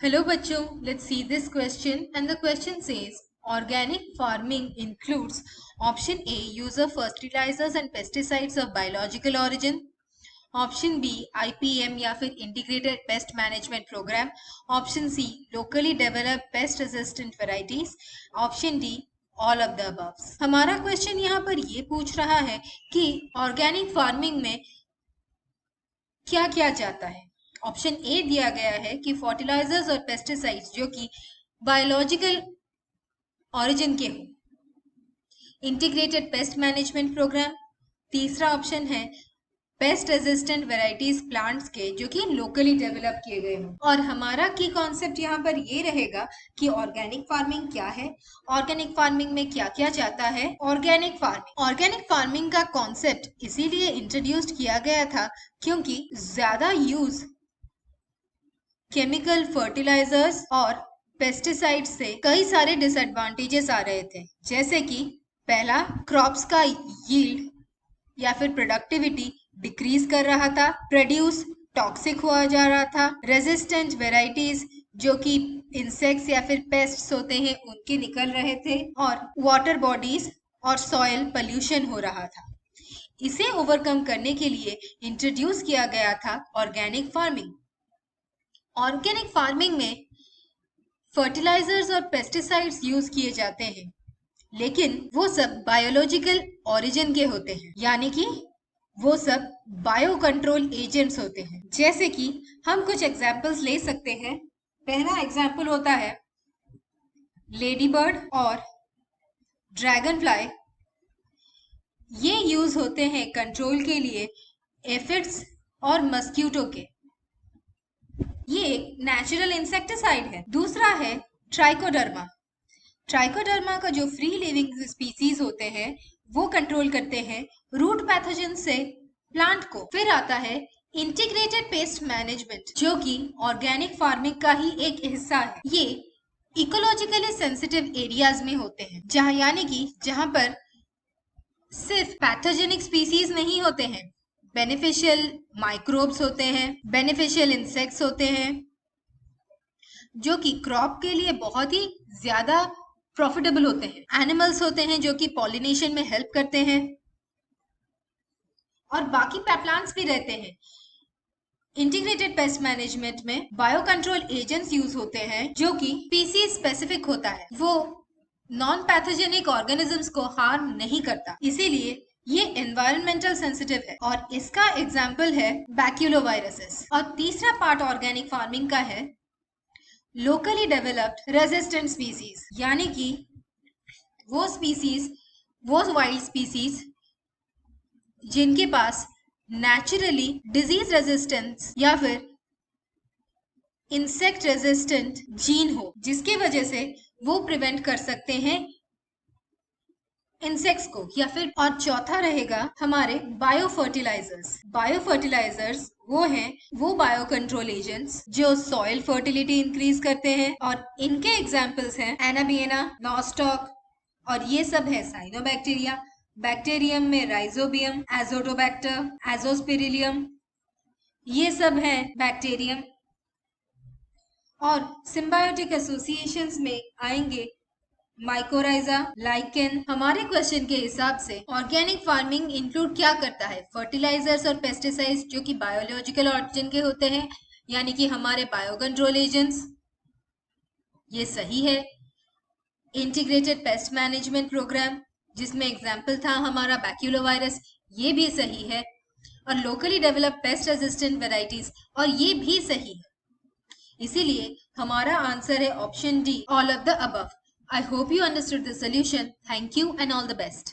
Hello bachcho, let's see this question and the question says organic farming includes option A use of fertilizers and pesticides of biological origin, option B IPM या फिर integrated pest management program, option C locally developed pest resistant varieties, option D all of the above. हमारा question यहाँ पर ये पूछ रहा है कि ऑर्गेनिक फार्मिंग में क्या किया जाता है। ऑप्शन ए दिया गया है कि फर्टिलाइजर्स और पेस्टिसाइड्स जो कि बायोलॉजिकल ऑरिजिन के हो, इंटीग्रेटेड पेस्ट मैनेजमेंट प्रोग्राम। तीसरा ऑप्शन है पेस्ट रेजिस्टेंट वेराइटीज प्लांट्स के जो कि लोकली डेवलप किए गए हों। और हमारा की कॉन्सेप्ट यहाँ पर ये रहेगा कि ऑर्गेनिक फार्मिंग क्या है, ऑर्गेनिक फार्मिंग में क्या किया जाता है। ऑर्गेनिक फार्मिंग का कॉन्सेप्ट इसीलिए इंट्रोड्यूस्ड किया गया था क्योंकि ज्यादा यूज केमिकल फर्टिलाइजर्स और पेस्टिसाइड्स से कई सारे डिसएडवांटेजेस आ रहे थे, जैसे कि पहला, क्रॉप्स का यील्ड या फिर प्रोडक्टिविटी डिक्रीज कर रहा था, प्रोड्यूस टॉक्सिक हुआ जा रहा था, रेजिस्टेंट वेराइटीज जो कि इंसेक्ट्स या फिर पेस्ट्स होते हैं उनके निकल रहे थे, और वाटर बॉडीज और सॉइल पोल्यूशन हो रहा था। इसे ओवरकम करने के लिए इंट्रोड्यूस किया गया था ऑर्गेनिक फार्मिंग। ऑर्गेनिक फार्मिंग में फर्टिलाइजर्स और पेस्टिसाइड्स यूज किए जाते हैं, लेकिन वो सब बायोलॉजिकल ओरिजिन के होते हैं, यानी कि वो सब बायो कंट्रोल एजेंट्स होते हैं। जैसे कि हम कुछ एग्जाम्पल्स ले सकते हैं। पहला एग्जाम्पल होता है लेडी बर्ड और ड्रैगन फ्लाई। ये यूज होते हैं कंट्रोल के लिए एफिड्स और मस्क्यूटो के। ये एक नेचुरल इंसेक्टिसाइड है। दूसरा है ट्राइकोडर्मा। ट्राइकोडर्मा का जो फ्री लिविंग स्पीसीज होते हैं वो कंट्रोल करते हैं रूट पैथोजन से प्लांट को। फिर आता है इंटीग्रेटेड पेस्ट मैनेजमेंट, जो कि ऑर्गेनिक फार्मिंग का ही एक हिस्सा है। ये इकोलॉजिकली सेंसिटिव एरियाज में होते हैं, जहां यानी कि जहां पर सिर्फ पैथोजेनिक स्पीसीज नहीं होते हैं, बेनिफिशियल माइक्रोब्स होते हैं, बेनिफिशियल इंसेक्ट्स होते हैं, जो कि क्रॉप के लिए बहुत ही ज्यादा प्रॉफिटेबल होते हैं। एनिमल्स होते हैं जो कि पॉलिनेशन में हेल्प करते हैं, और बाकी प्लांट्स भी रहते हैं। इंटीग्रेटेड पेस्ट मैनेजमेंट में बायो कंट्रोल एजेंट्स यूज होते हैं जो कि स्पीसीज स्पेसिफिक होता है, वो नॉन पैथोजेनिक ऑर्गेनिजम्स को हार्म नहीं करता, इसीलिए ये एनवायरमेंटल सेंसिटिव है, और इसका एग्जाम्पल है बैक्यूलोवायरसेस। और तीसरा पार्ट ऑर्गेनिक फार्मिंग का है लोकली डेवलप्ड रेजिस्टेंट स्पीसीज, यानी कि वो स्पीसीज, वो वाइल्ड स्पीसीज जिनके पास नेचुरली डिजीज रेजिस्टेंस या फिर इंसेक्ट रेजिस्टेंट जीन हो, जिसके वजह से वो प्रिवेंट कर सकते हैं इंसेक्ट्स को, या फिर। और चौथा रहेगा हमारे बायो फर्टिलाइजर्स। बायो फर्टिलाइजर्स वो बायो कंट्रोल एजेंट्स जो सॉइल फर्टिलिटी इंक्रीज करते हैं, और इनके एग्जांपल्स हैं एनाबियना, नॉस्टॉक, और ये सब है साइनोबैक्टीरिया। बैक्टीरियम में राइजोबियम, एजोटोबैक्टर, एजोस्पिरिलियम, ये सब है बैक्टीरियम। और सिम्बायोटिक एसोसिएशंस में आएंगे माइकोराइजा, लाइकेन। हमारे क्वेश्चन के हिसाब से ऑर्गेनिक फार्मिंग इंक्लूड क्या करता है? फर्टिलाइजर्स और पेस्टिसाइड्स जो कि बायोलॉजिकल ऑरिजिन के होते हैं, यानी कि हमारे बायो कंट्रोल एजेंट्स, ये सही है। इंटीग्रेटेड पेस्ट मैनेजमेंट प्रोग्राम, जिसमें एग्जाम्पल था हमारा बैक्यूलोवायरस, ये भी सही है। और locally develop pest resistant varieties, और ये भी सही है। इसीलिए हमारा आंसर है option D, all of the above. I hope you understood the solution. Thank you and all the best.